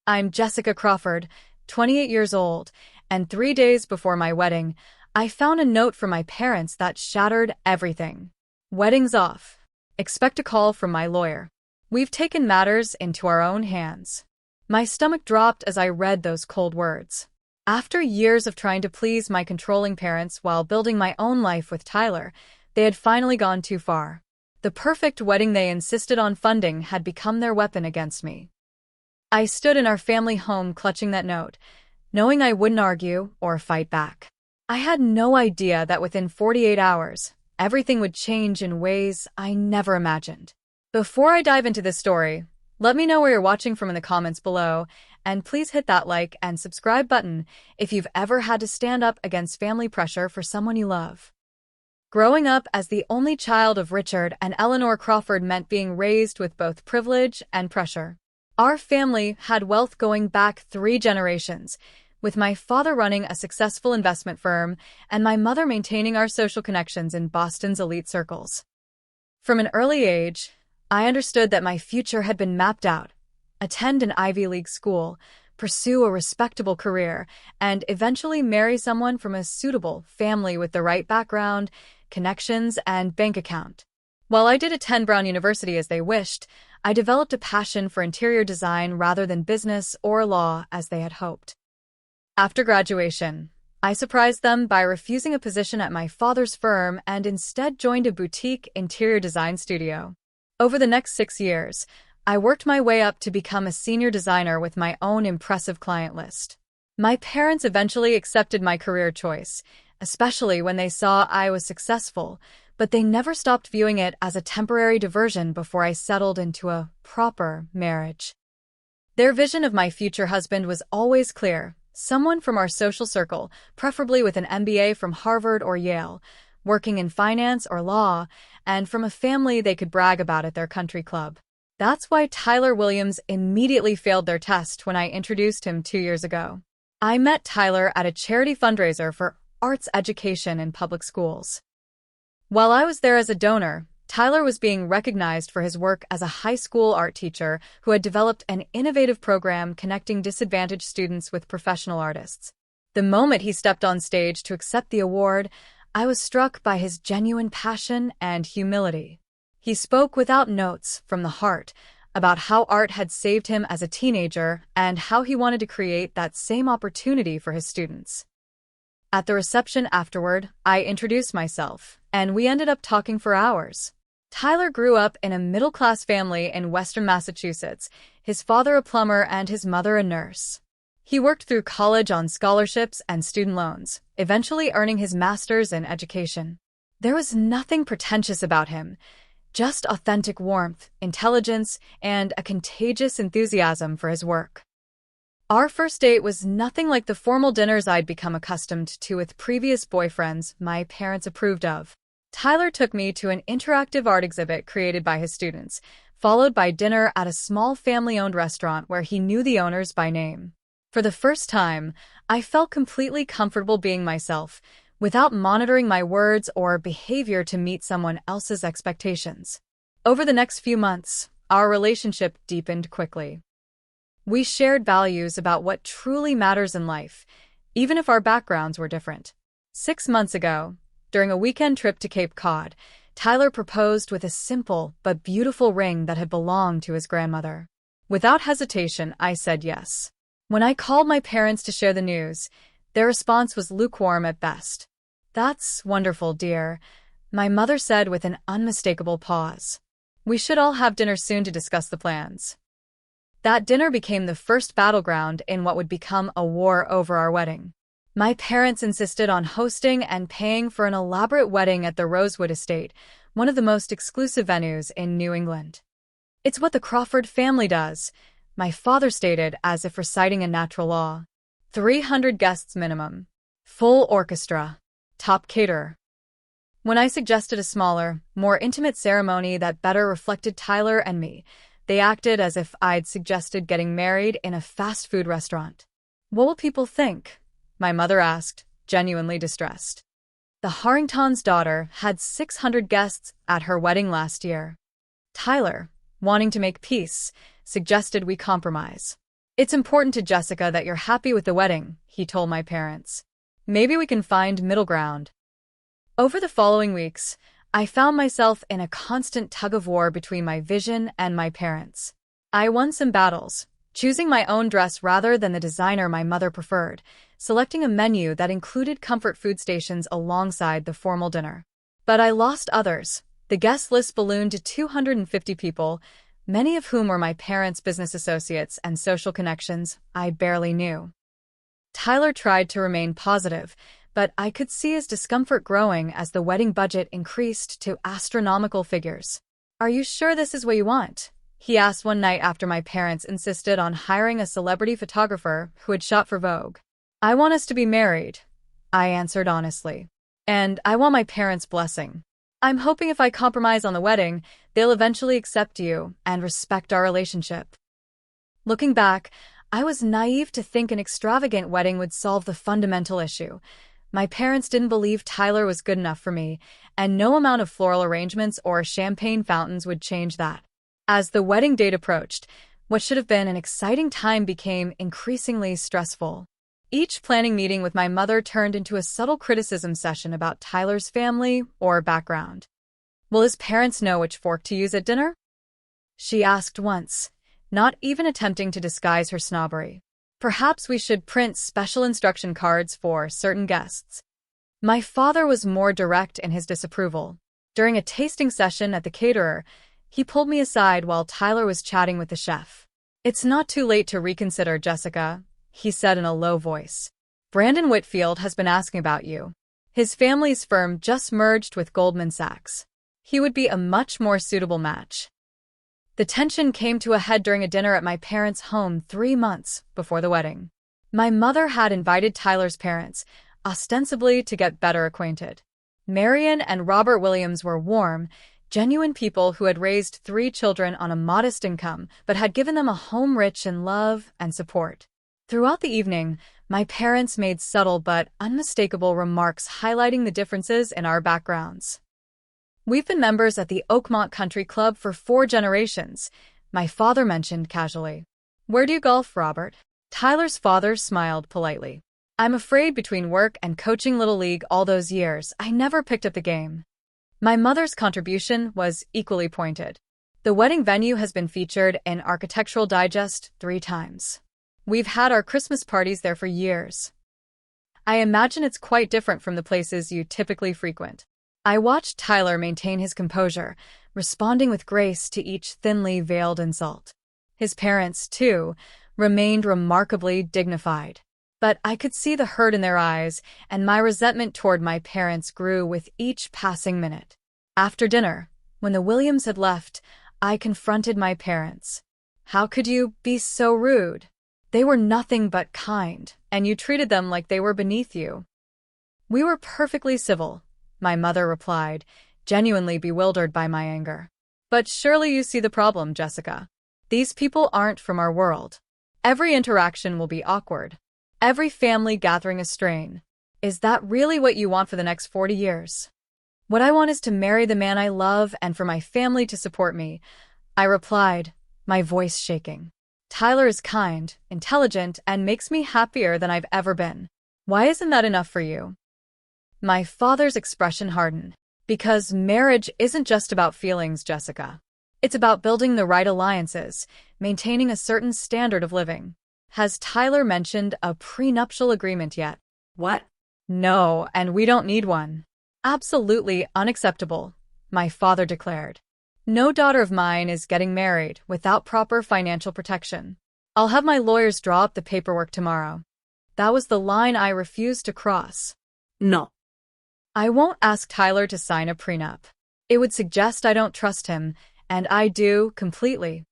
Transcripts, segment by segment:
I'm Jessica Crawford, 28 years old, and 3 days before my wedding, I found a note from my parents that shattered everything. Wedding's off. Expect a call from my lawyer. We've taken matters into our own hands. My stomach dropped as I read those cold words. After years of trying to please my controlling parents while building my own life with Tyler, they had finally gone too far. The perfect wedding they insisted on funding had become their weapon against me. I stood in our family home clutching that note, knowing I wouldn't argue or fight back. I had no idea that within 48 hours, everything would change in ways I never imagined. Before I dive into this story, let me know where you're watching from in the comments below, and please hit that like and subscribe button if you've ever had to stand up against family pressure for someone you love. Growing up as the only child of Richard and Eleanor Crawford meant being raised with both privilege and pressure. Our family had wealth going back 3 generations, with my father running a successful investment firm and my mother maintaining our social connections in Boston's elite circles. From an early age, I understood that my future had been mapped out: attend an Ivy League school, pursue a respectable career, and eventually marry someone from a suitable family with the right background, connections, and bank account. While I did attend Brown University as they wished, I developed a passion for interior design rather than business or law as they had hoped. After graduation, I surprised them by refusing a position at my father's firm and instead joined a boutique interior design studio. Over the next 6 years, I worked my way up to become a senior designer with my own impressive client list. My parents eventually accepted my career choice, especially when they saw I was successful, but they never stopped viewing it as a temporary diversion before I settled into a proper marriage. Their vision of my future husband was always clear: someone from our social circle, preferably with an MBA from Harvard or Yale, working in finance or law, and from a family they could brag about at their country club. That's why Tyler Williams immediately failed their test when I introduced him 2 years ago. I met Tyler at a charity fundraiser for arts education in public schools. While I was there as a donor, Tyler was being recognized for his work as a high school art teacher who had developed an innovative program connecting disadvantaged students with professional artists. The moment he stepped on stage to accept the award, I was struck by his genuine passion and humility. He spoke without notes, from the heart, about how art had saved him as a teenager and how he wanted to create that same opportunity for his students. At the reception afterward, I introduced myself, and we ended up talking for hours. Tyler grew up in a middle-class family in Western Massachusetts, his father a plumber and his mother a nurse. He worked through college on scholarships and student loans, eventually earning his master's in education. There was nothing pretentious about him, just authentic warmth, intelligence, and a contagious enthusiasm for his work. Our first date was nothing like the formal dinners I'd become accustomed to with previous boyfriends my parents approved of. Tyler took me to an interactive art exhibit created by his students, followed by dinner at a small family-owned restaurant where he knew the owners by name. For the first time, I felt completely comfortable being myself, without monitoring my words or behavior to meet someone else's expectations. Over the next few months, our relationship deepened quickly. We shared values about what truly matters in life, even if our backgrounds were different. 6 months ago, during a weekend trip to Cape Cod, Tyler proposed with a simple but beautiful ring that had belonged to his grandmother. Without hesitation, I said yes. When I called my parents to share the news, their response was lukewarm at best. "That's wonderful, dear," my mother said with an unmistakable pause. "We should all have dinner soon to discuss the plans." That dinner became the first battleground in what would become a war over our wedding. My parents insisted on hosting and paying for an elaborate wedding at the Rosewood Estate, one of the most exclusive venues in New England. "It's what the Crawford family does," my father stated as if reciting a natural law. 300 guests minimum. Full orchestra. Top caterer. When I suggested a smaller, more intimate ceremony that better reflected Tyler and me, they acted as if I'd suggested getting married in a fast food restaurant. "What will people think?" my mother asked, genuinely distressed. The Harrington's daughter had 600 guests at her wedding last year. Tyler, wanting to make peace, suggested we compromise. It's important to Jessica that you're happy with the wedding, he told my parents. Maybe we can find middle ground. Over the following weeks, I found myself in a constant tug-of-war between my vision and my parents. I won some battles, choosing my own dress rather than the designer my mother preferred, selecting a menu that included comfort food stations alongside the formal dinner. But I lost others. The guest list ballooned to 250 people, many of whom were my parents' business associates and social connections I barely knew. Tyler tried to remain positive, but I could see his discomfort growing as the wedding budget increased to astronomical figures. "Are you sure this is what you want?" he asked one night after my parents insisted on hiring a celebrity photographer who had shot for Vogue. "I want us to be married," I answered honestly. "And I want my parents' blessing. I'm hoping if I compromise on the wedding, they'll eventually accept you and respect our relationship." Looking back, I was naive to think an extravagant wedding would solve the fundamental issue. My parents didn't believe Tyler was good enough for me, and no amount of floral arrangements or champagne fountains would change that. As the wedding date approached, what should have been an exciting time became increasingly stressful. Each planning meeting with my mother turned into a subtle criticism session about Tyler's family or background. "Will his parents know which fork to use at dinner?" she asked once, not even attempting to disguise her snobbery. "Perhaps we should print special instruction cards for certain guests." My father was more direct in his disapproval. During a tasting session at the caterer, he pulled me aside while Tyler was chatting with the chef. "It's not too late to reconsider, Jessica," he said in a low voice. "Brandon Whitfield has been asking about you. His family's firm just merged with Goldman Sachs. He would be a much more suitable match." The tension came to a head during a dinner at my parents' home 3 months before the wedding. My mother had invited Tyler's parents, ostensibly to get better acquainted. Marion and Robert Williams were warm, genuine people who had raised 3 children on a modest income but had given them a home rich in love and support. Throughout the evening, my parents made subtle but unmistakable remarks highlighting the differences in our backgrounds. "We've been members at the Oakmont Country Club for 4 generations," my father mentioned casually. "Where do you golf, Robert?" Tyler's father smiled politely. "I'm afraid between work and coaching Little League all those years, I never picked up the game." My mother's contribution was equally pointed. "The wedding venue has been featured in Architectural Digest 3 times. We've had our Christmas parties there for years. I imagine it's quite different from the places you typically frequent." I watched Tyler maintain his composure, responding with grace to each thinly veiled insult. His parents, too, remained remarkably dignified. But I could see the hurt in their eyes, and my resentment toward my parents grew with each passing minute. After dinner, when the Williams had left, I confronted my parents. "How could you be so rude? They were nothing but kind, and you treated them like they were beneath you." "We were perfectly civil," my mother replied, genuinely bewildered by my anger. "But surely you see the problem, Jessica. These people aren't from our world. Every interaction will be awkward. Every family gathering a strain. Is that really what you want for the next 40 years? What I want is to marry the man I love and for my family to support me," I replied, my voice shaking. "Tyler is kind, intelligent, and makes me happier than I've ever been. Why isn't that enough for you?" My father's expression hardened. "Because marriage isn't just about feelings, Jessica. It's about building the right alliances, maintaining a certain standard of living. Has Tyler mentioned a prenuptial agreement yet?" "What?" "No, and we don't need one." "Absolutely unacceptable," my father declared. "No daughter of mine is getting married without proper financial protection. I'll have my lawyers draw up the paperwork tomorrow." That was the line I refused to cross. "No. I won't ask Tyler to sign a prenup. It would suggest I don't trust him, and I do completely."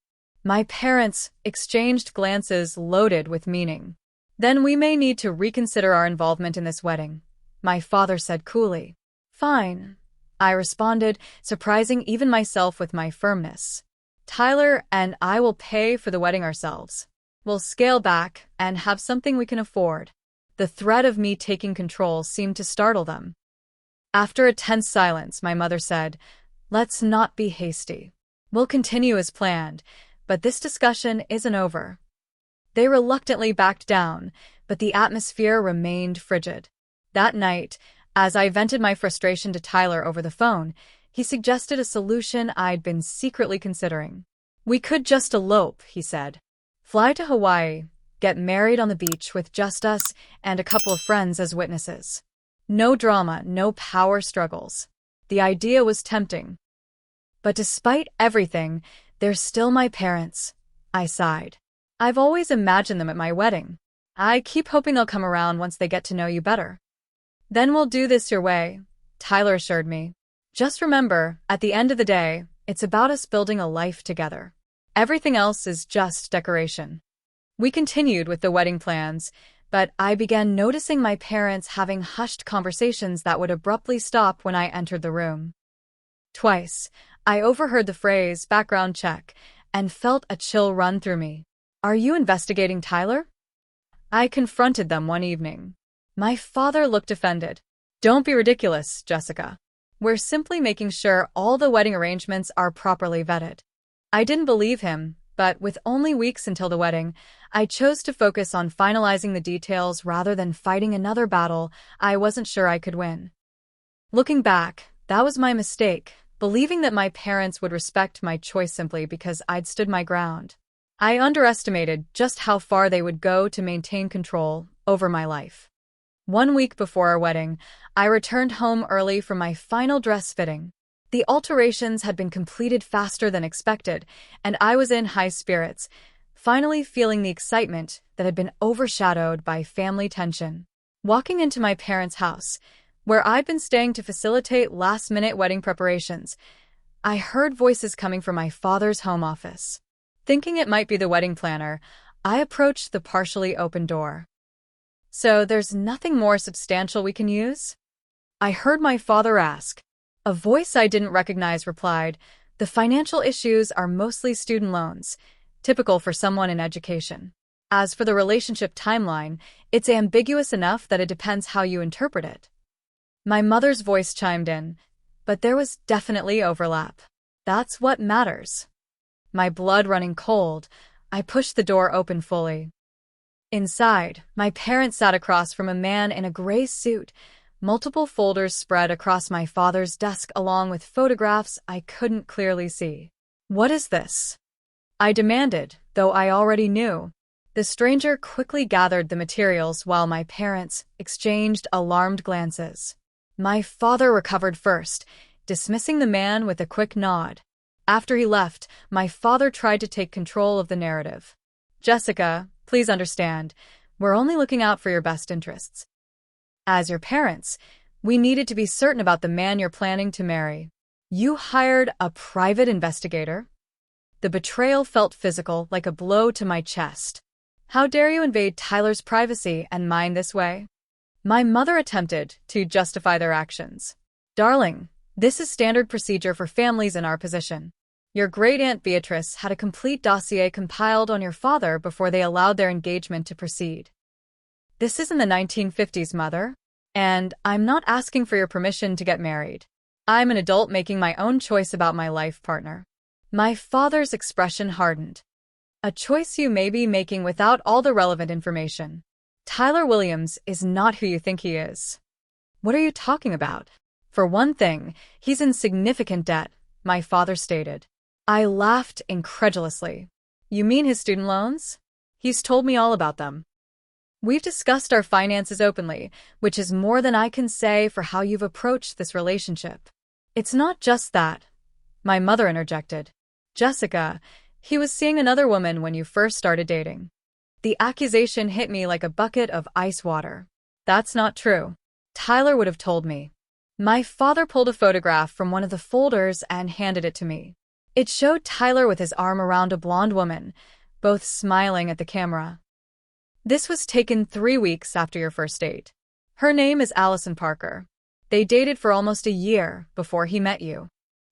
My parents exchanged glances loaded with meaning. "Then we may need to reconsider our involvement in this wedding," my father said coolly. "Fine," I responded, surprising even myself with my firmness. "Tyler and I will pay for the wedding ourselves. We'll scale back and have something we can afford." The threat of me taking control seemed to startle them. After a tense silence, my mother said, "Let's not be hasty. We'll continue as planned, but this discussion isn't over." They reluctantly backed down, but the atmosphere remained frigid. That night, as I vented my frustration to Tyler over the phone, he suggested a solution I'd been secretly considering. "We could just elope," he said. "Fly to Hawaii, get married on the beach with just us and a couple of friends as witnesses. No drama, no power struggles." The idea was tempting. But despite everything, they're still my parents, I sighed. I've always imagined them at my wedding. I keep hoping they'll come around once they get to know you better. "Then we'll do this your way," Tyler assured me. "Just remember, at the end of the day, it's about us building a life together. Everything else is just decoration." We continued with the wedding plans, but I began noticing my parents having hushed conversations that would abruptly stop when I entered the room. Twice, I overheard the phrase "background check" and felt a chill run through me. "Are you investigating Tyler?" I confronted them one evening. My father looked offended. "Don't be ridiculous, Jessica. We're simply making sure all the wedding arrangements are properly vetted." I didn't believe him, but with only weeks until the wedding, I chose to focus on finalizing the details rather than fighting another battle I wasn't sure I could win. Looking back, that was my mistake, believing that my parents would respect my choice simply because I'd stood my ground. I underestimated just how far they would go to maintain control over my life. 1 week before our wedding, I returned home early for my final dress fitting. The alterations had been completed faster than expected, and I was in high spirits, finally feeling the excitement that had been overshadowed by family tension. Walking into my parents' house, where I'd been staying to facilitate last-minute wedding preparations, I heard voices coming from my father's home office. Thinking it might be the wedding planner, I approached the partially open door. "So there's nothing more substantial we can use?" I heard my father ask. A voice I didn't recognize replied, "The financial issues are mostly student loans, typical for someone in education. As for the relationship timeline, it's ambiguous enough that it depends how you interpret it." My mother's voice chimed in, but there was definitely overlap. That's what matters. My blood running cold, I pushed the door open fully. Inside, my parents sat across from a man in a gray suit, multiple folders spread across my father's desk along with photographs I couldn't clearly see. "What is this?" I demanded, though I already knew. The stranger quickly gathered the materials while my parents exchanged alarmed glances. My father recovered first, dismissing the man with a quick nod. After he left, my father tried to take control of the narrative. "Jessica, please understand, we're only looking out for your best interests. As your parents, we needed to be certain about the man you're planning to marry. You hired a private investigator?" The betrayal felt physical, like a blow to my chest. "How dare you invade Tyler's privacy and mine this way?" My mother attempted to justify their actions. "Darling, this is standard procedure for families in our position. Your great-aunt Beatrice had a complete dossier compiled on your father before they allowed their engagement to proceed. This isn't the 1950s, Mother. And I'm not asking for your permission to get married. I'm an adult making my own choice about my life partner." My father's expression hardened. "A choice you may be making without all the relevant information. Tyler Williams is not who you think he is." "What are you talking about?" "For one thing, he's in significant debt," my father stated. I laughed incredulously. "You mean his student loans?" "He's told me all about them. We've discussed our finances openly, which is more than I can say for how you've approached this relationship." "It's not just that," my mother interjected. "Jessica, he was seeing another woman when you first started dating." The accusation hit me like a bucket of ice water. "That's not true. Tyler would have told me." My father pulled a photograph from one of the folders and handed it to me. It showed Tyler with his arm around a blonde woman, both smiling at the camera. "This was taken 3 weeks after your first date. Her name is Allison Parker. They dated for almost a year before he met you."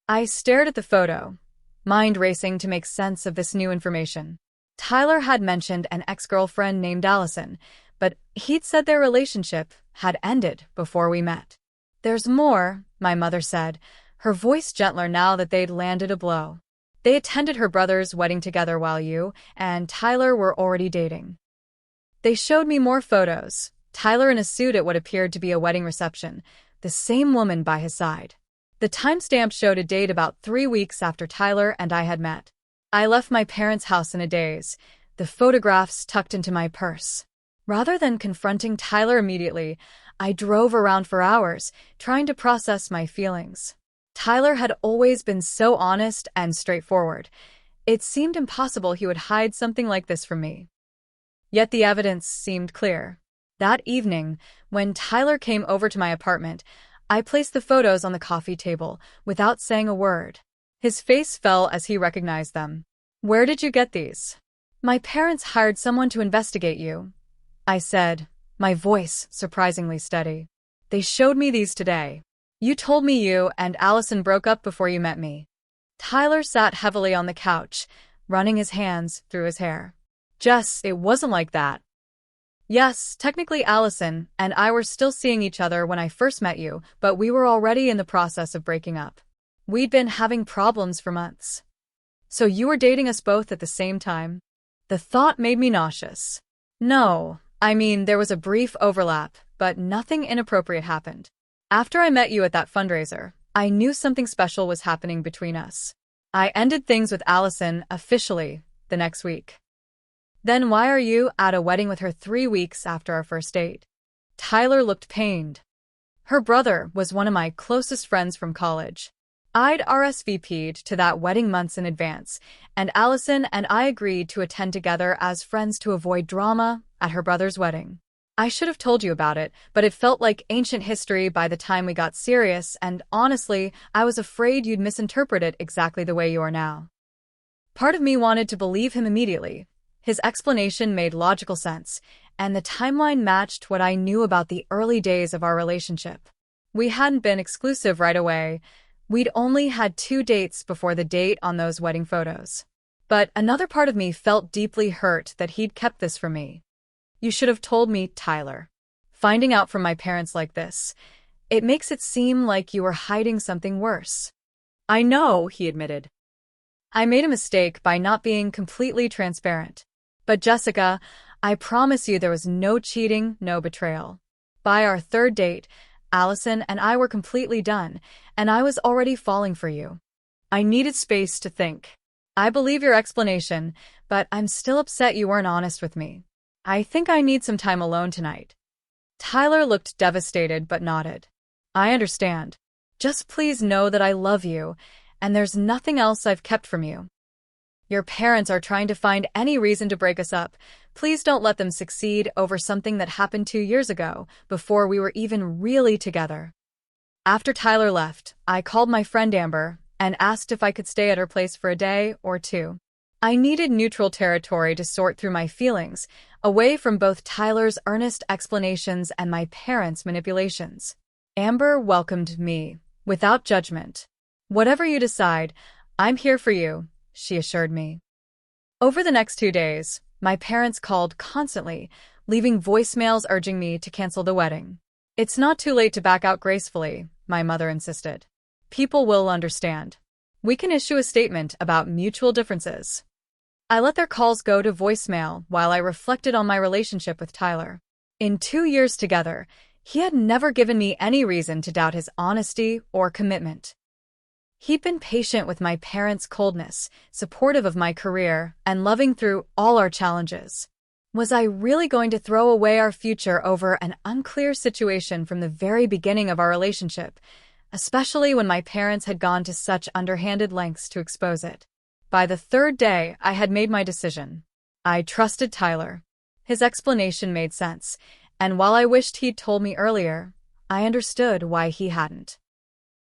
I stared at the photo, mind racing to make sense of this new information. Tyler had mentioned an ex-girlfriend named Allison, but he'd said their relationship had ended before we met. "There's more," my mother said, her voice gentler now that they'd landed a blow. They attended her brother's wedding together while you and Tyler were already dating. They showed me more photos. Tyler in a suit at what appeared to be a wedding reception, the same woman by his side. The timestamp showed a date about 3 weeks after Tyler and I had met. I left my parents' house in a daze, the photographs tucked into my purse. Rather than confronting Tyler immediately, I drove around for hours, trying to process my feelings. Tyler had always been so honest and straightforward. It seemed impossible he would hide something like this from me. Yet the evidence seemed clear. That evening, when Tyler came over to my apartment, I placed the photos on the coffee table without saying a word. His face fell as he recognized them. "Where did you get these?" "My parents hired someone to investigate you," I said, my voice surprisingly steady. "They showed me these today. You told me you and Allison broke up before you met me." Tyler sat heavily on the couch, running his hands through his hair. "Jess, it wasn't like that." "Yes, technically Allison and I were still seeing each other when I first met you, but we were already in the process of breaking up. We'd been having problems for months." "So you were dating us both at the same time?" The thought made me nauseous. "No, I mean there was a brief overlap, but nothing inappropriate happened. After I met you at that fundraiser, I knew something special was happening between us. I ended things with Allison officially the next week." "Then why are you at a wedding with her 3 weeks after our first date?" Tyler looked pained. "Her brother was one of my closest friends from college. I'd RSVP'd to that wedding months in advance, and Allison and I agreed to attend together as friends to avoid drama at her brother's wedding. I should have told you about it, but it felt like ancient history by the time we got serious, and honestly, I was afraid you'd misinterpret it exactly the way you are now." Part of me wanted to believe him immediately. His explanation made logical sense, and the timeline matched what I knew about the early days of our relationship. We hadn't been exclusive right away. We'd only had 2 dates before the date on those wedding photos. But another part of me felt deeply hurt that he'd kept this from me. "You should have told me, Tyler. Finding out from my parents like this, it makes it seem like you were hiding something worse." "I know," he admitted. "I made a mistake by not being completely transparent. But Jessica, I promise you there was no cheating, no betrayal. By our 3rd date, Allison and I were completely done, and I was already falling for you. I needed space to think. I believe your explanation, but I'm still upset you weren't honest with me. I think I need some time alone tonight." Tyler looked devastated but nodded. "I understand. Just please know that I love you, and there's nothing else I've kept from you. Your parents are trying to find any reason to break us up. Please don't let them succeed over something that happened 2 years ago, before we were even really together." After Tyler left, I called my friend Amber and asked if I could stay at her place for a day or 2. I needed neutral territory to sort through my feelings, away from both Tyler's earnest explanations and my parents' manipulations. Amber welcomed me, without judgment. "Whatever you decide, I'm here for you," she assured me. Over the next 2 days, my parents called constantly, leaving voicemails urging me to cancel the wedding. "It's not too late to back out gracefully," my mother insisted. "People will understand. We can issue a statement about mutual differences." I let their calls go to voicemail while I reflected on my relationship with Tyler. In 2 years together, he had never given me any reason to doubt his honesty or commitment. He'd been patient with my parents' coldness, supportive of my career, and loving through all our challenges. Was I really going to throw away our future over an unclear situation from the very beginning of our relationship, especially when my parents had gone to such underhanded lengths to expose it? By the 3rd day, I had made my decision. I trusted Tyler. His explanation made sense, and while I wished he'd told me earlier, I understood why he hadn't.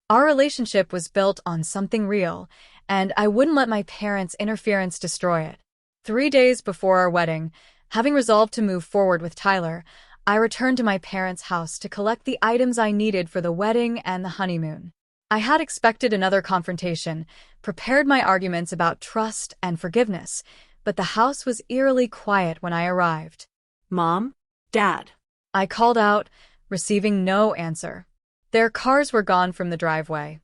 Our relationship was built on something real, and I wouldn't let my parents' interference destroy it. 3 days before our wedding, having resolved to move forward with Tyler, I returned to my parents' house to collect the items I needed for the wedding and the honeymoon. I had expected another confrontation, prepared my arguments about trust and forgiveness, but the house was eerily quiet when I arrived. "Mom? Dad?" I called out, receiving no answer. Their cars were gone from the driveway.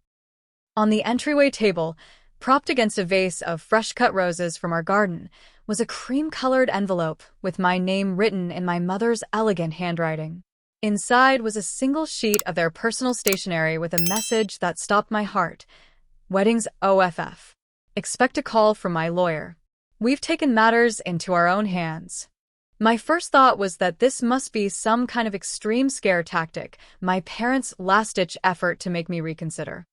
On the entryway table, Propped against a vase of fresh-cut roses from our garden was a cream-colored envelope with my name written in my mother's elegant handwriting. Inside was a single sheet of their personal stationery with a message that stopped my heart. Weddings OFF. Expect a call from my lawyer. We've taken matters into our own hands. My first thought was that this must be some kind of extreme scare tactic, my parents' last-ditch effort to make me reconsider.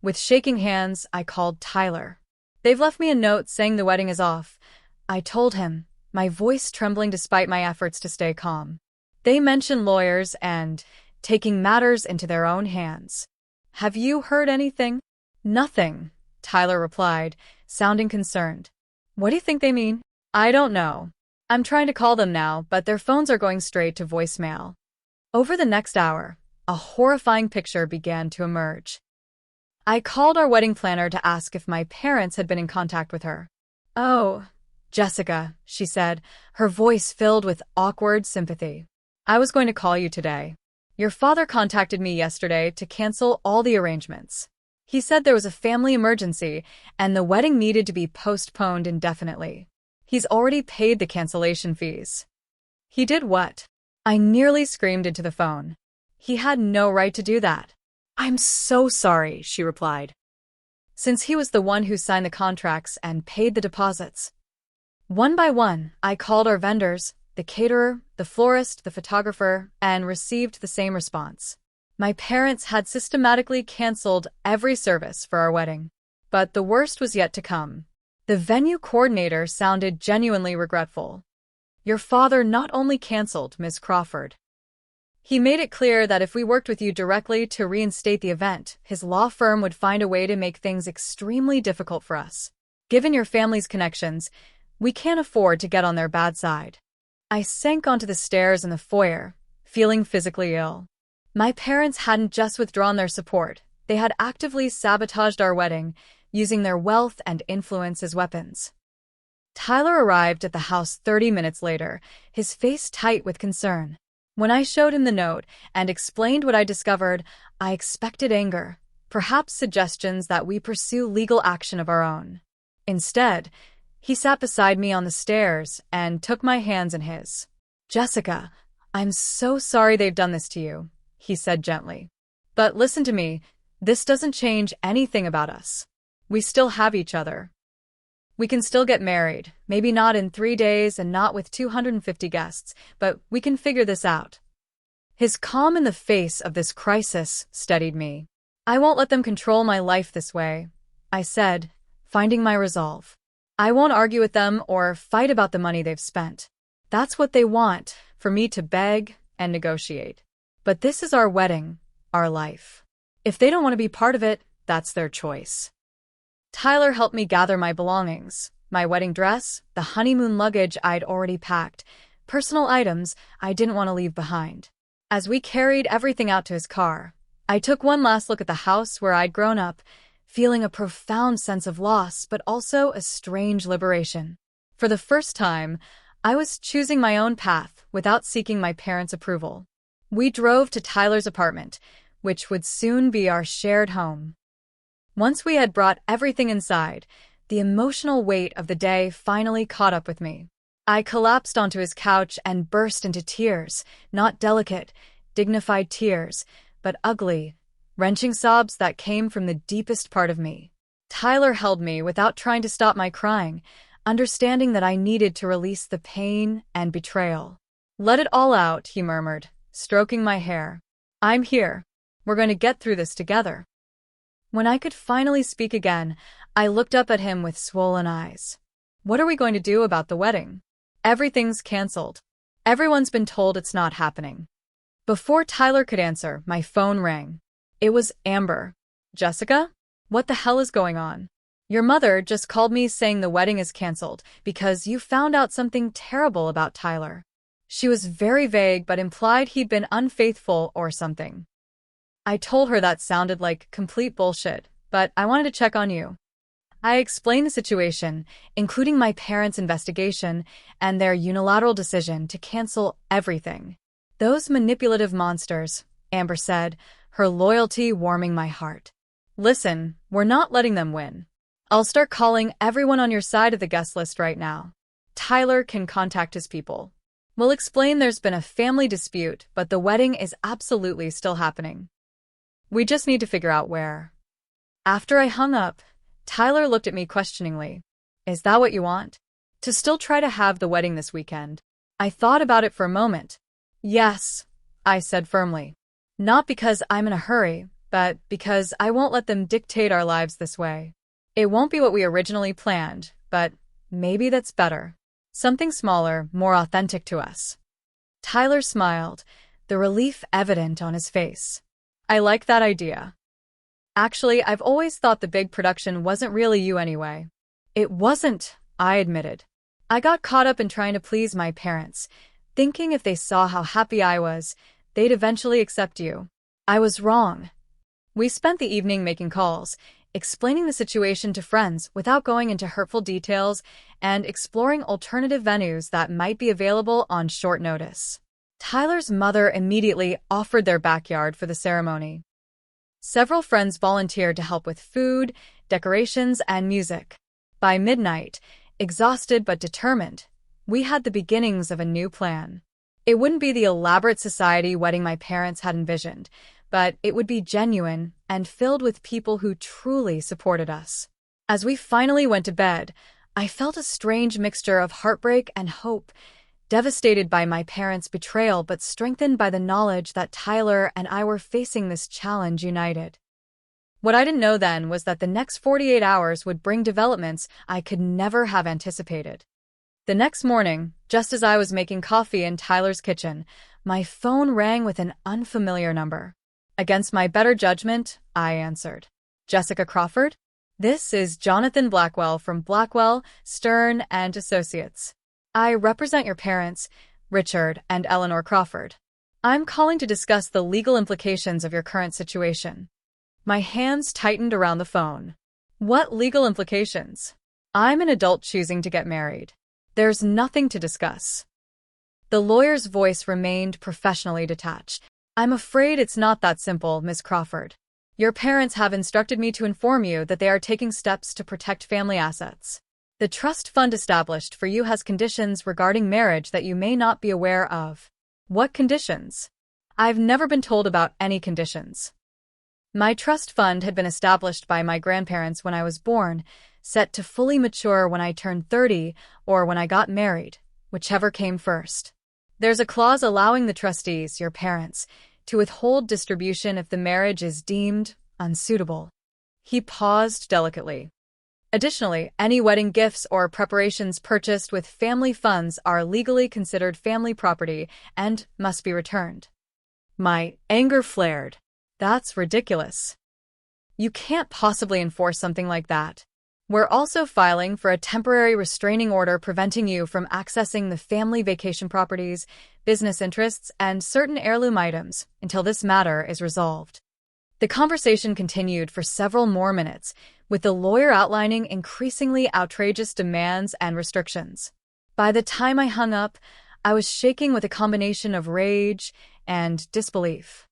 With shaking hands, I called Tyler. They've left me a note saying the wedding is off. I told him, my voice trembling despite my efforts to stay calm. They mention lawyers and taking matters into their own hands. Have you heard anything? Nothing, Tyler replied, sounding concerned. What do you think they mean? I don't know. I'm trying to call them now, but their phones are going straight to voicemail. Over the next hour, a horrifying picture began to emerge. I called our wedding planner to ask if my parents had been in contact with her. Oh, Jessica, she said, her voice filled with awkward sympathy. I was going to call you today. Your father contacted me yesterday to cancel all the arrangements. He said there was a family emergency and the wedding needed to be postponed indefinitely. He's already paid the cancellation fees. He did what? I nearly screamed into the phone. He had no right to do that. I'm so sorry, she replied. Since he was the one who signed the contracts and paid the deposits. One by one, I called our vendors, the caterer, the florist, the photographer, and received the same response. My parents had systematically canceled every service for our wedding. But the worst was yet to come. The venue coordinator sounded genuinely regretful. Your father not only canceled, Miss Crawford. He made it clear that if we worked with you directly to reinstate the event, his law firm would find a way to make things extremely difficult for us. Given your family's connections, we can't afford to get on their bad side. I sank onto the stairs in the foyer, feeling physically ill. My parents hadn't just withdrawn their support, they had actively sabotaged our wedding, using their wealth and influence as weapons. Tyler arrived at the house 30 minutes later, his face tight with concern. When I showed him the note and explained what I discovered, I expected anger, perhaps suggestions that we pursue legal action of our own. Instead, he sat beside me on the stairs and took my hands in his. Jessica, I'm so sorry they've done this to you, he said gently. But listen to me, this doesn't change anything about us. We still have each other. We can still get married, maybe not in 3 days and not with 250 guests, but we can figure this out. His calm in the face of this crisis steadied me. I won't let them control my life this way, I said, finding my resolve. I won't argue with them or fight about the money they've spent. That's what they want, for me to beg and negotiate. But this is our wedding, our life. If they don't want to be part of it, that's their choice. Tyler helped me gather my belongings, my wedding dress, the honeymoon luggage I'd already packed, personal items I didn't want to leave behind. As we carried everything out to his car, I took one last look at the house where I'd grown up, feeling a profound sense of loss but also a strange liberation. For the first time, I was choosing my own path without seeking my parents' approval. We drove to Tyler's apartment, which would soon be our shared home. Once we had brought everything inside, the emotional weight of the day finally caught up with me. I collapsed onto his couch and burst into tears, not delicate, dignified tears, but ugly, wrenching sobs that came from the deepest part of me. Tyler held me without trying to stop my crying, understanding that I needed to release the pain and betrayal. Let it all out, he murmured, stroking my hair. I'm here. We're going to get through this together. When I could finally speak again, I looked up at him with swollen eyes. What are we going to do about the wedding? Everything's canceled. Everyone's been told it's not happening. Before Tyler could answer, my phone rang. It was Amber. Jessica? What the hell is going on? Your mother just called me saying the wedding is canceled because you found out something terrible about Tyler. She was very vague but implied he'd been unfaithful or something. I told her that sounded like complete bullshit, but I wanted to check on you. I explained the situation, including my parents' investigation and their unilateral decision to cancel everything. Those manipulative monsters, Amber said, her loyalty warming my heart. Listen, we're not letting them win. I'll start calling everyone on your side of the guest list right now. Tyler can contact his people. We'll explain there's been a family dispute, but the wedding is absolutely still happening. We just need to figure out where. After I hung up, Tyler looked at me questioningly. Is that what you want? To still try to have the wedding this weekend? I thought about it for a moment. Yes, I said firmly. Not because I'm in a hurry, but because I won't let them dictate our lives this way. It won't be what we originally planned, but maybe that's better. Something smaller, more authentic to us. Tyler smiled, the relief evident on his face. I like that idea. Actually, I've always thought the big production wasn't really you anyway. It wasn't, I admitted. I got caught up in trying to please my parents, thinking if they saw how happy I was, they'd eventually accept you. I was wrong. We spent the evening making calls, explaining the situation to friends without going into hurtful details, and exploring alternative venues that might be available on short notice. Tyler's mother immediately offered their backyard for the ceremony. Several friends volunteered to help with food, decorations, and music. By midnight, exhausted but determined, we had the beginnings of a new plan. It wouldn't be the elaborate society wedding my parents had envisioned, but it would be genuine and filled with people who truly supported us. As we finally went to bed, I felt a strange mixture of heartbreak and hope, devastated by my parents' betrayal but strengthened by the knowledge that Tyler and I were facing this challenge united. What I didn't know then was that the next 48 hours would bring developments I could never have anticipated. The next morning, just as I was making coffee in Tyler's kitchen, my phone rang with an unfamiliar number. Against my better judgment, I answered. Jessica Crawford? This is Jonathan Blackwell from Blackwell, Stern and Associates. I represent your parents, Richard and Eleanor Crawford. I'm calling to discuss the legal implications of your current situation. My hands tightened around the phone. What legal implications? I'm an adult choosing to get married. There's nothing to discuss. The lawyer's voice remained professionally detached. I'm afraid it's not that simple, Miss Crawford. Your parents have instructed me to inform you that they are taking steps to protect family assets. The trust fund established for you has conditions regarding marriage that you may not be aware of. What conditions? I've never been told about any conditions. My trust fund had been established by my grandparents when I was born, set to fully mature when I turned 30 or when I got married, whichever came first. There's a clause allowing the trustees, your parents, to withhold distribution if the marriage is deemed unsuitable. He paused delicately. Additionally, any wedding gifts or preparations purchased with family funds are legally considered family property and must be returned. My anger flared. That's ridiculous. You can't possibly enforce something like that. We're also filing for a temporary restraining order preventing you from accessing the family vacation properties, business interests, and certain heirloom items until this matter is resolved. The conversation continued for several more minutes, with the lawyer outlining increasingly outrageous demands and restrictions. By the time I hung up, I was shaking with a combination of rage and disbelief.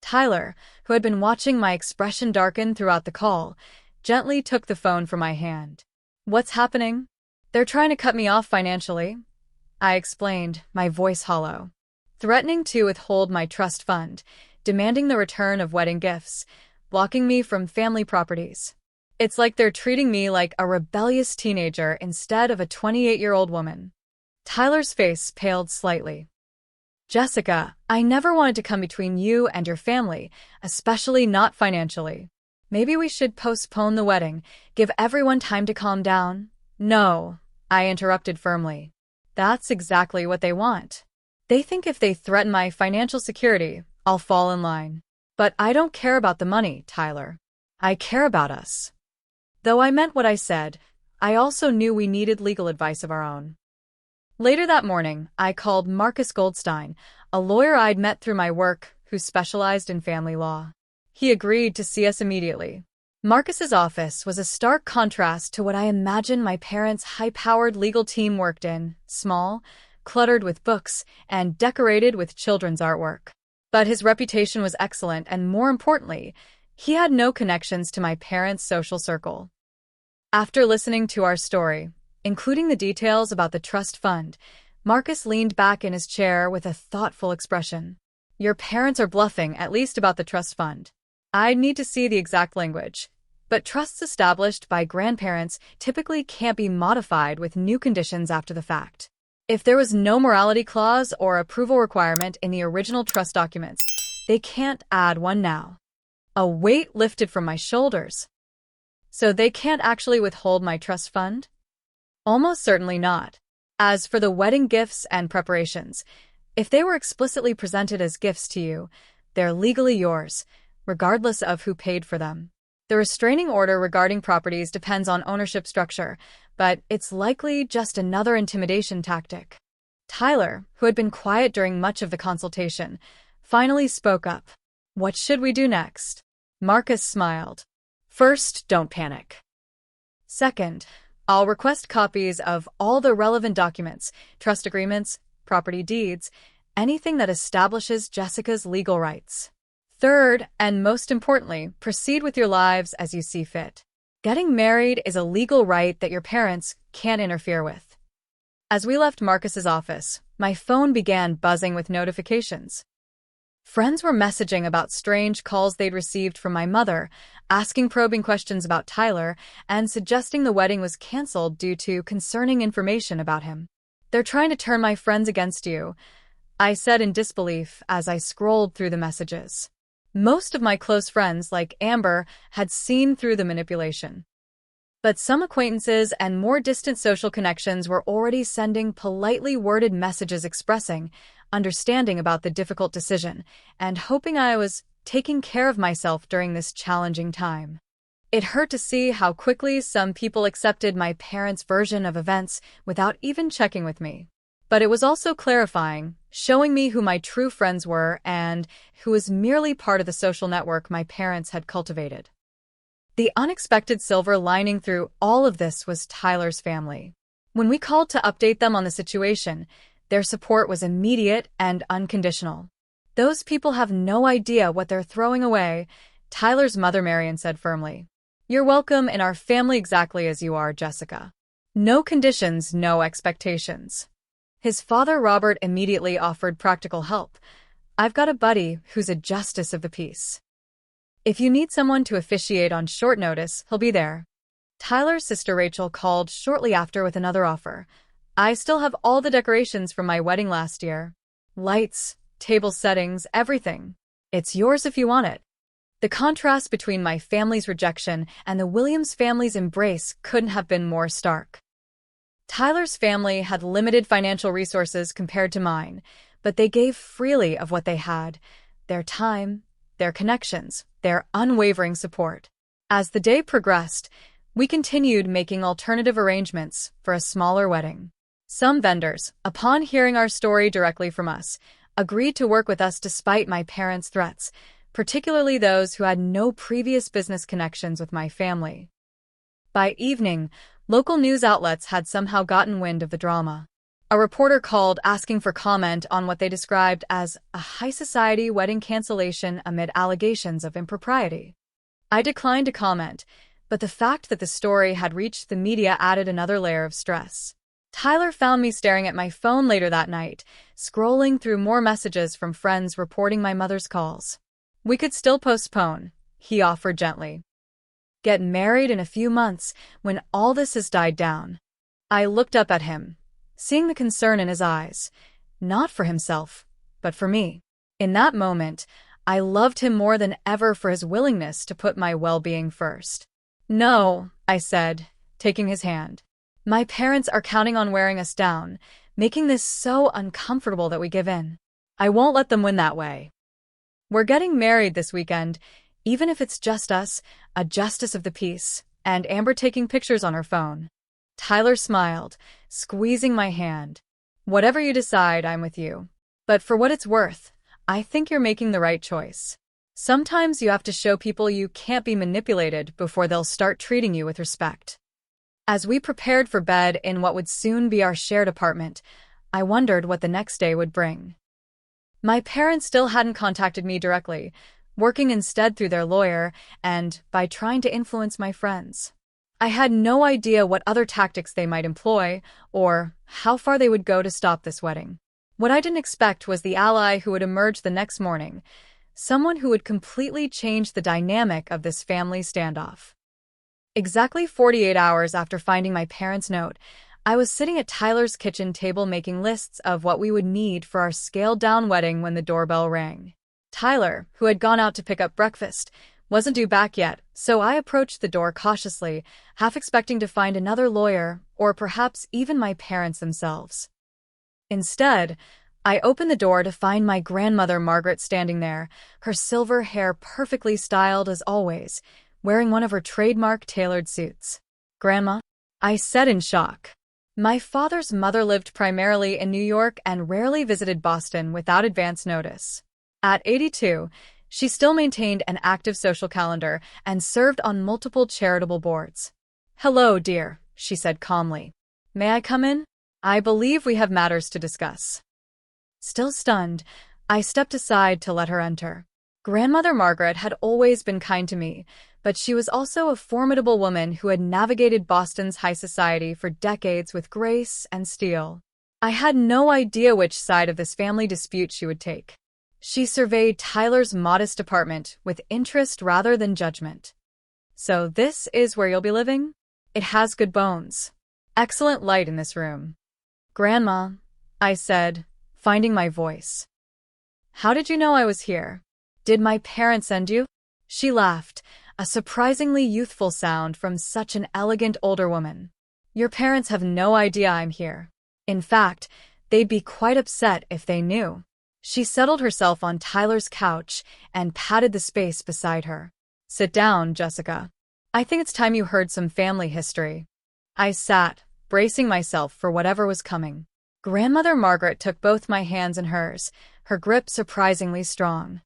Tyler, who had been watching my expression darken throughout the call, gently took the phone from my hand. What's happening? They're trying to cut me off financially, I explained, my voice hollow. Threatening to withhold my trust fund, demanding the return of wedding gifts, blocking me from family properties. It's like they're treating me like a rebellious teenager instead of a 28-year-old woman. Tyler's face paled slightly. Jessica, I never wanted to come between you and your family, especially not financially. Maybe we should postpone the wedding, give everyone time to calm down. No, I interrupted firmly. That's exactly what they want. They think if they threaten my financial security, I'll fall in line. But I don't care about the money, Tyler. I care about us. Though I meant what I said, I also knew we needed legal advice of our own. Later that morning, I called Marcus Goldstein, a lawyer I'd met through my work who specialized in family law. He agreed to see us immediately. Marcus's office was a stark contrast to what I imagined my parents' high-powered legal team worked in, small, cluttered with books, and decorated with children's artwork. But his reputation was excellent, and more importantly, he had no connections to my parents' social circle. After listening to our story, including the details about the trust fund, Marcus leaned back in his chair with a thoughtful expression. Your parents are bluffing, at least about the trust fund. I'd need to see the exact language. But trusts established by grandparents typically can't be modified with new conditions after the fact. If there was no morality clause or approval requirement in the original trust documents, they can't add one now. A weight lifted from my shoulders. So they can't actually withhold my trust fund? Almost certainly not. As for the wedding gifts and preparations, if they were explicitly presented as gifts to you, they're legally yours, regardless of who paid for them. The restraining order regarding properties depends on ownership structure, but it's likely just another intimidation tactic. Tyler, who had been quiet during much of the consultation, finally spoke up. What should we do next? Marcus smiled. First, don't panic. Second, I'll request copies of all the relevant documents, trust agreements, property deeds, anything that establishes Jessica's legal rights. Third, and most importantly, proceed with your lives as you see fit. Getting married is a legal right that your parents can't interfere with. As we left Marcus's office, my phone began buzzing with notifications. Friends were messaging about strange calls they'd received from my mother, asking probing questions about Tyler, and suggesting the wedding was canceled due to concerning information about him. They're trying to turn my friends against you, I said in disbelief as I scrolled through the messages. Most of my close friends, like Amber, had seen through the manipulation. But some acquaintances and more distant social connections were already sending politely worded messages expressing understanding about the difficult decision and hoping I was taking care of myself during this challenging time. It hurt to see how quickly some people accepted my parents' version of events without even checking with me. But it was also clarifying, showing me who my true friends were and who was merely part of the social network my parents had cultivated. The unexpected silver lining through all of this was Tyler's family. When we called to update them on the situation, their support was immediate and unconditional. Those people have no idea what they're throwing away, Tyler's mother Marion said firmly. You're welcome in our family exactly as you are, Jessica. No conditions, no expectations. His father, Robert, immediately offered practical help. I've got a buddy who's a justice of the peace. If you need someone to officiate on short notice, he'll be there. Tyler's sister Rachel called shortly after with another offer. I still have all the decorations from my wedding last year. Lights, table settings, everything. It's yours if you want it. The contrast between my family's rejection and the Williams family's embrace couldn't have been more stark. Tyler's family had limited financial resources compared to mine, but they gave freely of what they had, their time, their connections, their unwavering support. As the day progressed, we continued making alternative arrangements for a smaller wedding. Some vendors, upon hearing our story directly from us, agreed to work with us despite my parents' threats, particularly those who had no previous business connections with my family. By evening, local news outlets had somehow gotten wind of the drama. A reporter called asking for comment on what they described as a high society wedding cancellation amid allegations of impropriety. I declined to comment, but the fact that the story had reached the media added another layer of stress. Tyler found me staring at my phone later that night, scrolling through more messages from friends reporting my mother's calls. We could still postpone, he offered gently. Get married in a few months when all this has died down. I looked up at him, seeing the concern in his eyes, not for himself, but for me. In that moment, I loved him more than ever for his willingness to put my well-being first. No, I said, taking his hand. My parents are counting on wearing us down, making this so uncomfortable that we give in. I won't let them win that way. We're getting married this weekend, even if it's just us, a justice of the peace, and Amber taking pictures on her phone. Tyler smiled, squeezing my hand. Whatever you decide, I'm with you. But for what it's worth, I think you're making the right choice. Sometimes you have to show people you can't be manipulated before they'll start treating you with respect. As we prepared for bed in what would soon be our shared apartment, I wondered what the next day would bring. My parents still hadn't contacted me directly, working instead through their lawyer and by trying to influence my friends. I had no idea what other tactics they might employ, or how far they would go to stop this wedding. What I didn't expect was the ally who would emerge the next morning, someone who would completely change the dynamic of this family standoff. Exactly 48 hours after finding my parents' note, I was sitting at Tyler's kitchen table making lists of what we would need for our scaled-down wedding when the doorbell rang. Tyler, who had gone out to pick up breakfast, wasn't due back yet, so I approached the door cautiously, half expecting to find another lawyer, or perhaps even my parents themselves. Instead, I opened the door to find my grandmother Margaret standing there, her silver hair perfectly styled as always, wearing one of her trademark tailored suits. "Grandma?" I said in shock. My father's mother lived primarily in New York and rarely visited Boston without advance notice. At 82, she still maintained an active social calendar and served on multiple charitable boards. "Hello, dear," she said calmly. "May I come in? I believe we have matters to discuss." Still stunned, I stepped aside to let her enter. Grandmother Margaret had always been kind to me, but she was also a formidable woman who had navigated Boston's high society for decades with grace and steel. I had no idea which side of this family dispute she would take. She surveyed Tyler's modest apartment with interest rather than judgment. "So this is where you'll be living? It has good bones. Excellent light in this room." "Grandma," I said, finding my voice. "How did you know I was here? Did my parents send you?" She laughed, a surprisingly youthful sound from such an elegant older woman. "Your parents have no idea I'm here. In fact, they'd be quite upset if they knew." She settled herself on Tyler's couch and patted the space beside her. "Sit down, Jessica. I think it's time you heard some family history." I sat, bracing myself for whatever was coming. Grandmother Margaret took both my hands in hers, her grip surprisingly strong.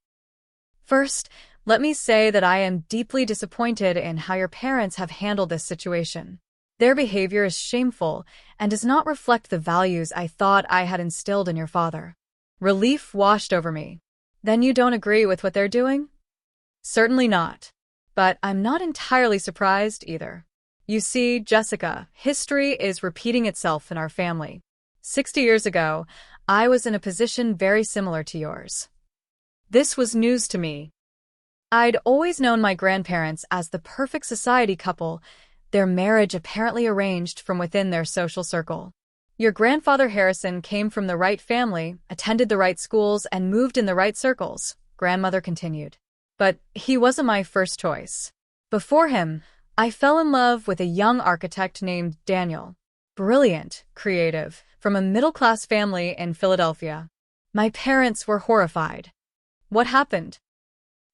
"First, let me say that I am deeply disappointed in how your parents have handled this situation. Their behavior is shameful and does not reflect the values I thought I had instilled in your father." Relief washed over me. "Then you don't agree with what they're doing?" "Certainly not. But I'm not entirely surprised either. You see, Jessica, history is repeating itself in our family. 60 years ago, I was in a position very similar to yours. This was news to me. I'd always known my grandparents as the perfect society couple, their marriage apparently arranged from within their social circle. Your grandfather Harrison came from the right family, attended the right schools, and moved in the right circles," Grandmother continued. "But he wasn't my first choice. Before him, I fell in love with a young architect named Daniel. Brilliant, creative, from a middle-class family in Philadelphia. My parents were horrified." "What happened?"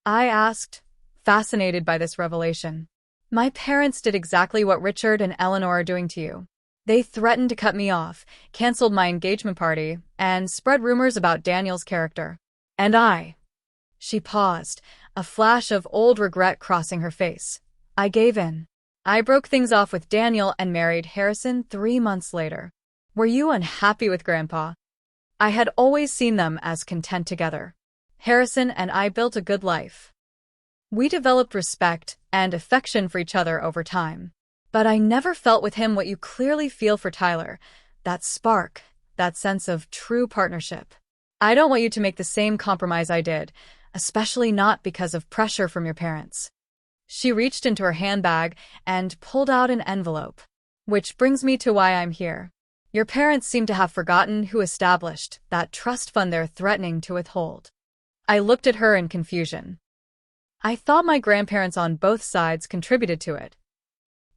I asked, fascinated by this revelation. "My parents did exactly what Richard and Eleanor are doing to you. They threatened to cut me off, canceled my engagement party, and spread rumors about Daniel's character. And I—" She paused, a flash of old regret crossing her face. "I gave in. I broke things off with Daniel and married Harrison 3 months later." "Were you unhappy with Grandpa?" "I had always seen them as content together. Harrison and I built a good life. We developed respect and affection for each other over time. But I never felt with him what you clearly feel for Tyler, that spark, that sense of true partnership. I don't want you to make the same compromise I did, especially not because of pressure from your parents." She reached into her handbag and pulled out an envelope. "Which brings me to why I'm here. Your parents seem to have forgotten who established that trust fund they're threatening to withhold." I looked at her in confusion. "I thought my grandparents on both sides contributed to it."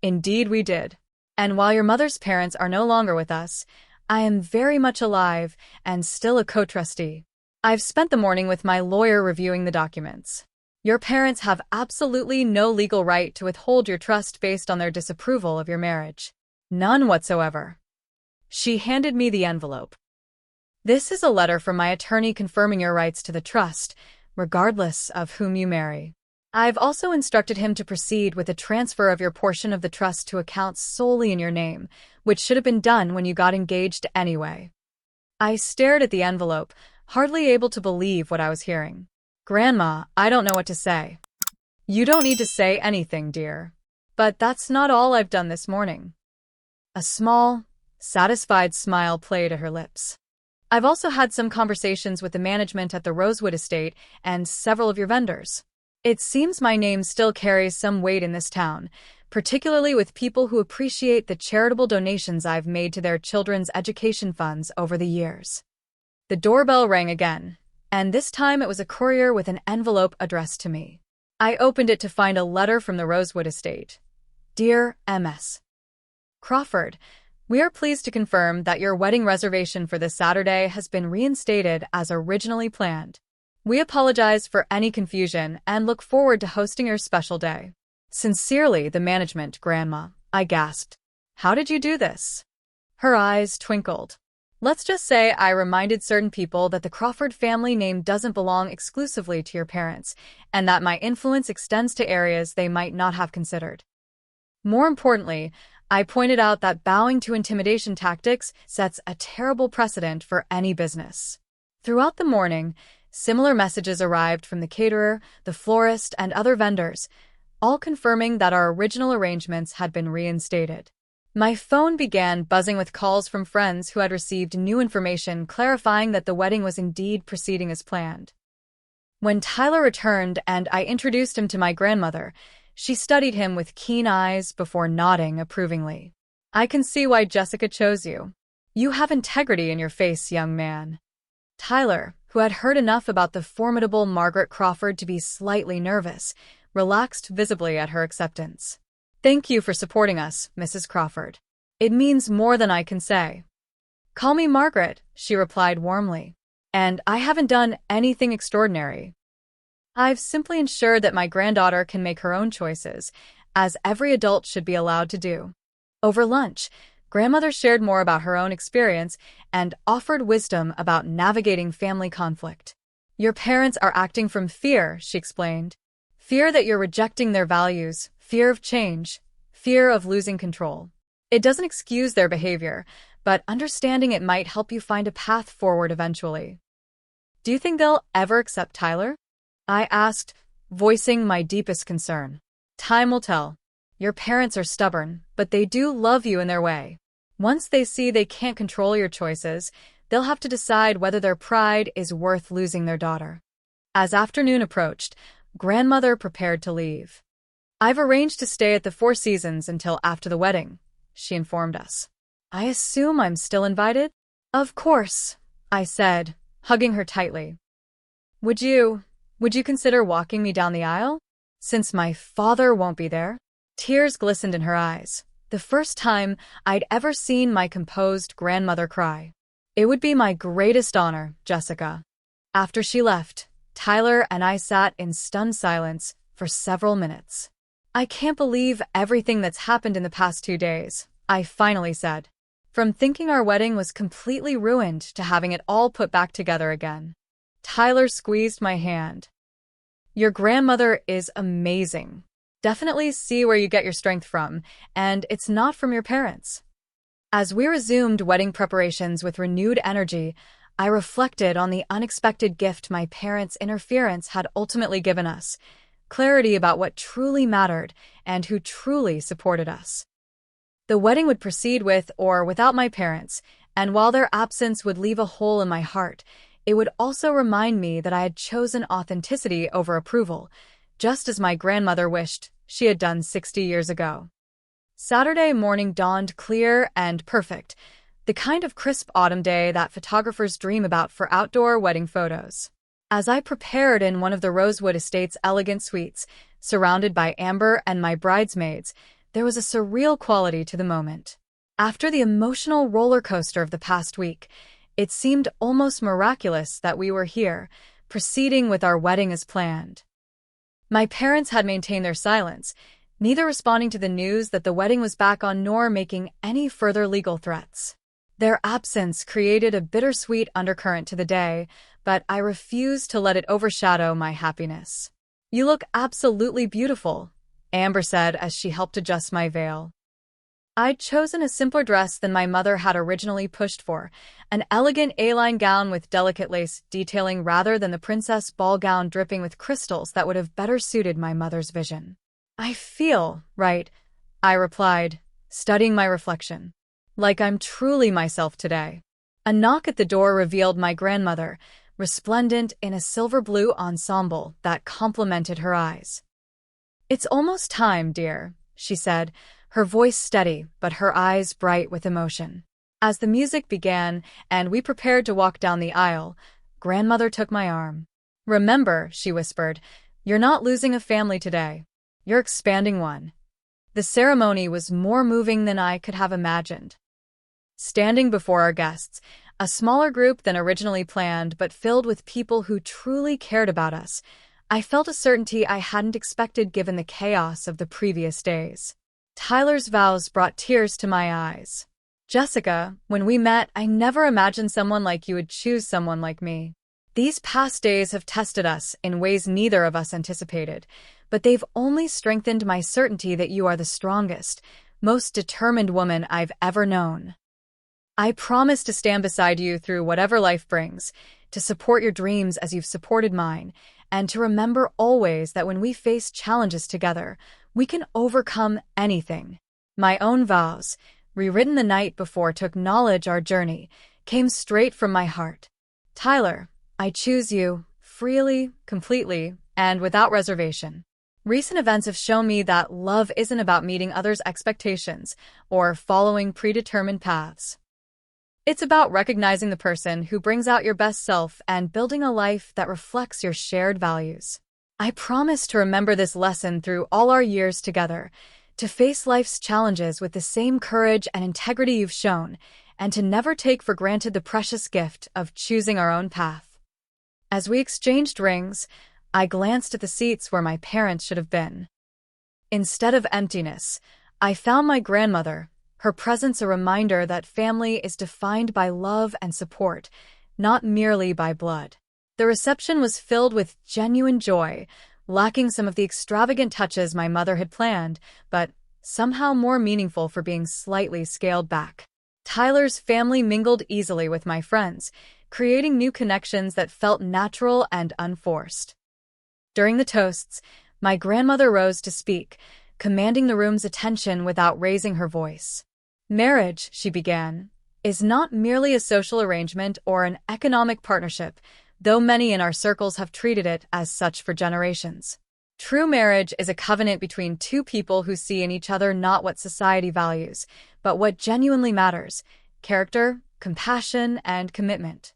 "Indeed we did. And while your mother's parents are no longer with us, I am very much alive and still a co-trustee. I've spent the morning with my lawyer reviewing the documents. Your parents have absolutely no legal right to withhold your trust based on their disapproval of your marriage. None whatsoever." She handed me the envelope. "This is a letter from my attorney confirming your rights to the trust, regardless of whom you marry. I've also instructed him to proceed with the transfer of your portion of the trust to accounts solely in your name, which should have been done when you got engaged anyway." I stared at the envelope, hardly able to believe what I was hearing. "Grandma, I don't know what to say." "You don't need to say anything, dear. But that's not all I've done this morning. A small, satisfied smile played at her lips. I've also had some conversations with the management at the Rosewood estate and several of your vendors. It seems my name still carries some weight in this town, particularly with people who appreciate the charitable donations I've made to their children's education funds over the years. The doorbell rang again, and this time it was a courier with an envelope addressed to me. I opened it to find a letter from the Rosewood estate. Dear M.S. Crawford, we are pleased to confirm that your wedding reservation for this Saturday has been reinstated as originally planned. We apologize for any confusion and look forward to hosting your special day. Sincerely, the management, Grandma, I gasped. How did you do this? Her eyes twinkled. Let's just say I reminded certain people that the Crawford family name doesn't belong exclusively to your parents, and that my influence extends to areas they might not have considered. More importantly, I pointed out that bowing to intimidation tactics sets a terrible precedent for any business. Throughout the morning, similar messages arrived from the caterer, the florist, and other vendors, all confirming that our original arrangements had been reinstated. My phone began buzzing with calls from friends who had received new information clarifying that the wedding was indeed proceeding as planned. When Tyler returned and I introduced him to my grandmother, she studied him with keen eyes before nodding approvingly. I can see why Jessica chose you. You have integrity in your face, young man. Tyler, who had heard enough about the formidable Margaret Crawford to be slightly nervous, relaxed visibly at her acceptance. Thank you for supporting us, Mrs. Crawford. It means more than I can say. Call me Margaret, she replied warmly. And I haven't done anything extraordinary. I've simply ensured that my granddaughter can make her own choices, as every adult should be allowed to do. Over lunch, Grandmother shared more about her own experience and offered wisdom about navigating family conflict. Your parents are acting from fear, she explained. Fear that you're rejecting their values, fear of change, fear of losing control. It doesn't excuse their behavior, but understanding it might help you find a path forward eventually. Do you think they'll ever accept Tyler? I asked, voicing my deepest concern. Time will tell. Your parents are stubborn, but they do love you in their way. Once they see they can't control your choices, they'll have to decide whether their pride is worth losing their daughter. As afternoon approached, Grandmother prepared to leave. I've arranged to stay at the Four Seasons until after the wedding, she informed us. I assume I'm still invited? Of course, I said, hugging her tightly. Would you consider walking me down the aisle? Since my father won't be there? Tears glistened in her eyes, the first time I'd ever seen my composed grandmother cry. It would be my greatest honor, Jessica. After she left, Tyler and I sat in stunned silence for several minutes. I can't believe everything that's happened in the past 2 days, I finally said. From thinking our wedding was completely ruined to having it all put back together again. Tyler squeezed my hand. Your grandmother is amazing. Definitely see where you get your strength from, and it's not from your parents. As we resumed wedding preparations with renewed energy, I reflected on the unexpected gift my parents' interference had ultimately given us, clarity about what truly mattered and who truly supported us. The wedding would proceed with or without my parents, and while their absence would leave a hole in my heart, it would also remind me that I had chosen authenticity over approval, just as my grandmother wished she had done 60 years ago. Saturday morning dawned clear and perfect, the kind of crisp autumn day that photographers dream about for outdoor wedding photos. As I prepared in one of the Rosewood Estate's elegant suites, surrounded by Amber and my bridesmaids, there was a surreal quality to the moment. After the emotional roller coaster of the past week, it seemed almost miraculous that we were here, proceeding with our wedding as planned. My parents had maintained their silence, neither responding to the news that the wedding was back on nor making any further legal threats. Their absence created a bittersweet undercurrent to the day, but I refused to let it overshadow my happiness. You look absolutely beautiful, Amber said as she helped adjust my veil. I'd chosen a simpler dress than my mother had originally pushed for, an elegant A-line gown with delicate lace detailing rather than the princess ball gown dripping with crystals that would have better suited my mother's vision. I feel, right, I replied, studying my reflection. Like I'm truly myself today. A knock at the door revealed my grandmother, resplendent in a silver-blue ensemble that complemented her eyes. "It's almost time, dear," she said, her voice steady but her eyes bright with emotion. As the music began and we prepared to walk down the aisle, grandmother took my arm. "Remember," she whispered, "you're not losing a family today. You're expanding one." The ceremony was more moving than I could have imagined. Standing before our guests, a smaller group than originally planned but filled with people who truly cared about us, I felt a certainty I hadn't expected given the chaos of the previous days. Tyler's vows brought tears to my eyes. "Jessica, when we met, I never imagined someone like you would choose someone like me. These past days have tested us in ways neither of us anticipated, but they've only strengthened my certainty that you are the strongest, most determined woman I've ever known. I promise to stand beside you through whatever life brings, to support your dreams as you've supported mine, and to remember always that when we face challenges together, we can overcome anything." My own vows, rewritten the night before to acknowledge our journey, came straight from my heart. "Tyler, I choose you, freely, completely, and without reservation." Recent events have shown me that love isn't about meeting others' expectations or following predetermined paths. It's about recognizing the person who brings out your best self and building a life that reflects your shared values. I promise to remember this lesson through all our years together, to face life's challenges with the same courage and integrity you've shown, and to never take for granted the precious gift of choosing our own path. As we exchanged rings, I glanced at the seats where my parents should have been. Instead of emptiness, I found my grandmother, her presence a reminder that family is defined by love and support, not merely by blood. The reception was filled with genuine joy, lacking some of the extravagant touches my mother had planned, but somehow more meaningful for being slightly scaled back. Tyler's family mingled easily with my friends, creating new connections that felt natural and unforced. During the toasts, my grandmother rose to speak, commanding the room's attention without raising her voice. "Marriage," she began, "is not merely a social arrangement or an economic partnership, though many in our circles have treated it as such for generations. True marriage is a covenant between two people who see in each other not what society values, but what genuinely matters: character, compassion, and commitment."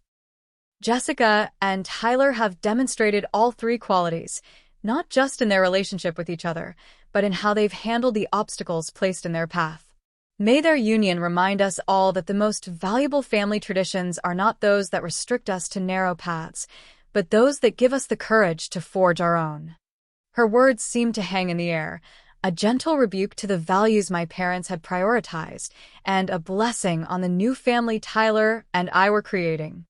Jessica and Tyler have demonstrated all three qualities, not just in their relationship with each other, but in how they've handled the obstacles placed in their path. May their union remind us all that the most valuable family traditions are not those that restrict us to narrow paths, but those that give us the courage to forge our own. Her words seemed to hang in the air, a gentle rebuke to the values my parents had prioritized, and a blessing on the new family Tyler and I were creating.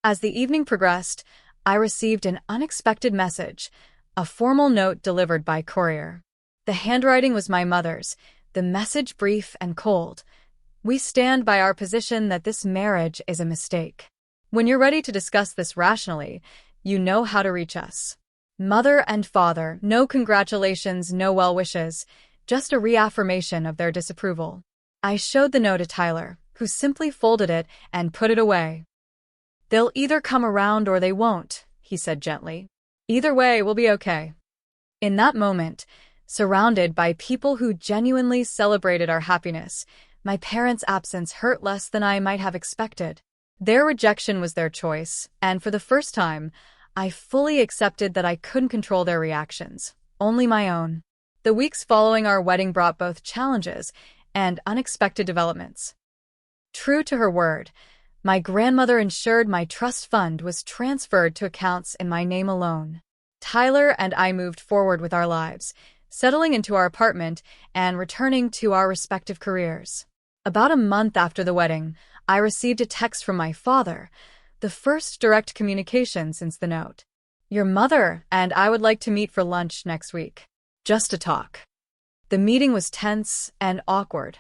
As the evening progressed, I received an unexpected message, a formal note delivered by courier. The handwriting was my mother's, the message brief and cold. "We stand by our position that this marriage is a mistake. When you're ready to discuss this rationally, you know how to reach us." Mother and father, no congratulations, no well wishes, just a reaffirmation of their disapproval. I showed the note to Tyler, who simply folded it and put it away. "They'll either come around or they won't," he said gently. "Either way, we'll be okay." In that moment, surrounded by people who genuinely celebrated our happiness, my parents' absence hurt less than I might have expected. Their rejection was their choice, and for the first time, I fully accepted that I couldn't control their reactions, only my own. The weeks following our wedding brought both challenges and unexpected developments. True to her word, my grandmother ensured my trust fund was transferred to accounts in my name alone. Tyler and I moved forward with our lives, settling into our apartment and returning to our respective careers. About a month after the wedding, I received a text from my father, the first direct communication since the note. "Your mother and I would like to meet for lunch next week. Just to talk." The meeting was tense and awkward.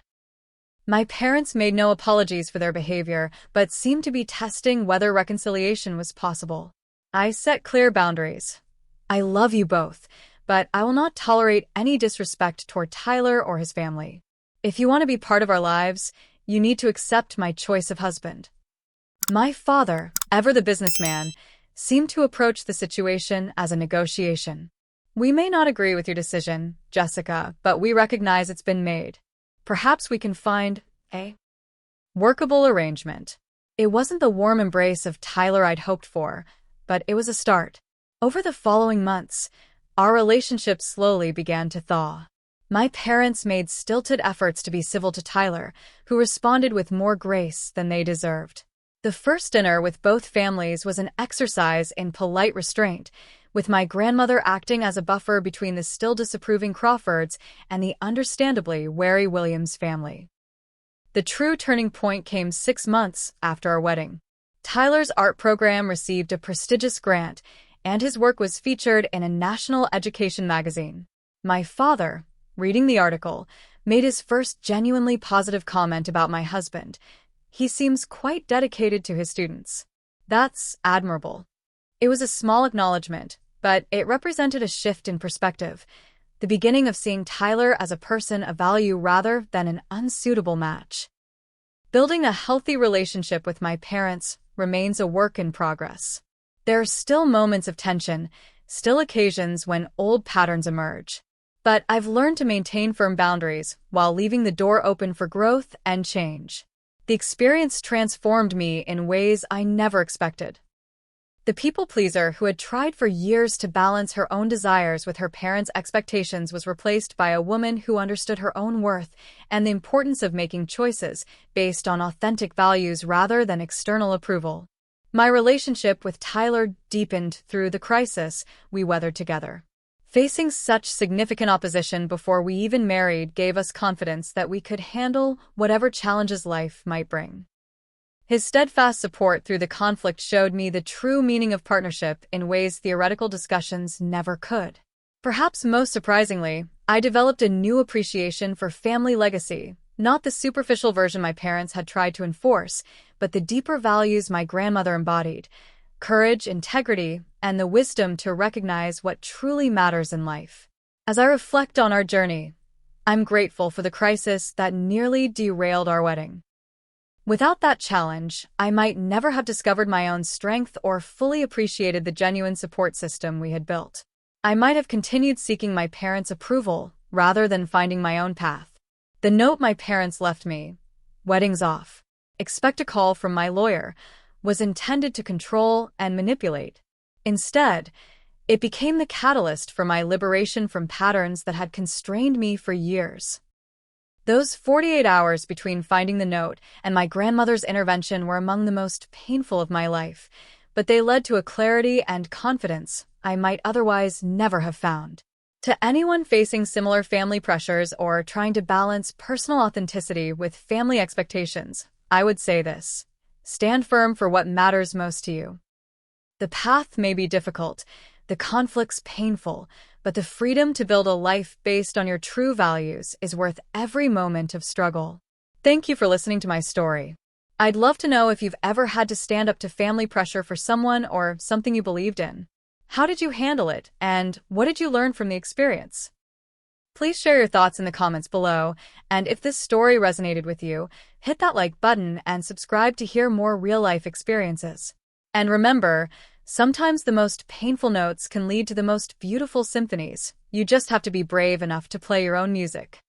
My parents made no apologies for their behavior, but seemed to be testing whether reconciliation was possible. I set clear boundaries. "I love you both, but I will not tolerate any disrespect toward Tyler or his family. If you want to be part of our lives, you need to accept my choice of husband." My father, ever the businessman, seemed to approach the situation as a negotiation. "We may not agree with your decision, Jessica, but we recognize it's been made. Perhaps we can find a workable arrangement." It wasn't the warm embrace of Tyler I'd hoped for, but it was a start. Over the following months, our relationship slowly began to thaw. My parents made stilted efforts to be civil to Tyler, who responded with more grace than they deserved. The first dinner with both families was an exercise in polite restraint, with my grandmother acting as a buffer between the still disapproving Crawfords and the understandably wary Williams family. The true turning point came 6 months after our wedding. Tyler's art program received a prestigious grant, and his work was featured in a national education magazine. My father, reading the article, made his first genuinely positive comment about my husband. "He seems quite dedicated to his students." That's admirable. It was a small acknowledgement, but it represented a shift in perspective, the beginning of seeing Tyler as a person of value rather than an unsuitable match. Building a healthy relationship with my parents remains a work in progress. There are still moments of tension, still occasions when old patterns emerge. But I've learned to maintain firm boundaries while leaving the door open for growth and change. The experience transformed me in ways I never expected. The people-pleaser who had tried for years to balance her own desires with her parents' expectations was replaced by a woman who understood her own worth and the importance of making choices based on authentic values rather than external approval. My relationship with Tyler deepened through the crisis we weathered together. Facing such significant opposition before we even married gave us confidence that we could handle whatever challenges life might bring. His steadfast support through the conflict showed me the true meaning of partnership in ways theoretical discussions never could. Perhaps most surprisingly, I developed a new appreciation for family legacy, not the superficial version my parents had tried to enforce, but the deeper values my grandmother embodied: courage, integrity, and the wisdom to recognize what truly matters in life. As I reflect on our journey, I'm grateful for the crisis that nearly derailed our wedding. Without that challenge, I might never have discovered my own strength or fully appreciated the genuine support system we had built. I might have continued seeking my parents' approval rather than finding my own path. The note my parents left me, "Wedding's off. Expect a call from my lawyer," was intended to control and manipulate. Instead, it became the catalyst for my liberation from patterns that had constrained me for years. Those 48 hours between finding the note and my grandmother's intervention were among the most painful of my life, but they led to a clarity and confidence I might otherwise never have found. To anyone facing similar family pressures or trying to balance personal authenticity with family expectations, I would say this: stand firm for what matters most to you. The path may be difficult, the conflicts painful, but the freedom to build a life based on your true values is worth every moment of struggle. Thank you for listening to my story. I'd love to know if you've ever had to stand up to family pressure for someone or something you believed in. How did you handle it, and what did you learn from the experience? Please share your thoughts in the comments below, and if this story resonated with you, hit that like button and subscribe to hear more real-life experiences. And remember, sometimes the most painful notes can lead to the most beautiful symphonies. You just have to be brave enough to play your own music.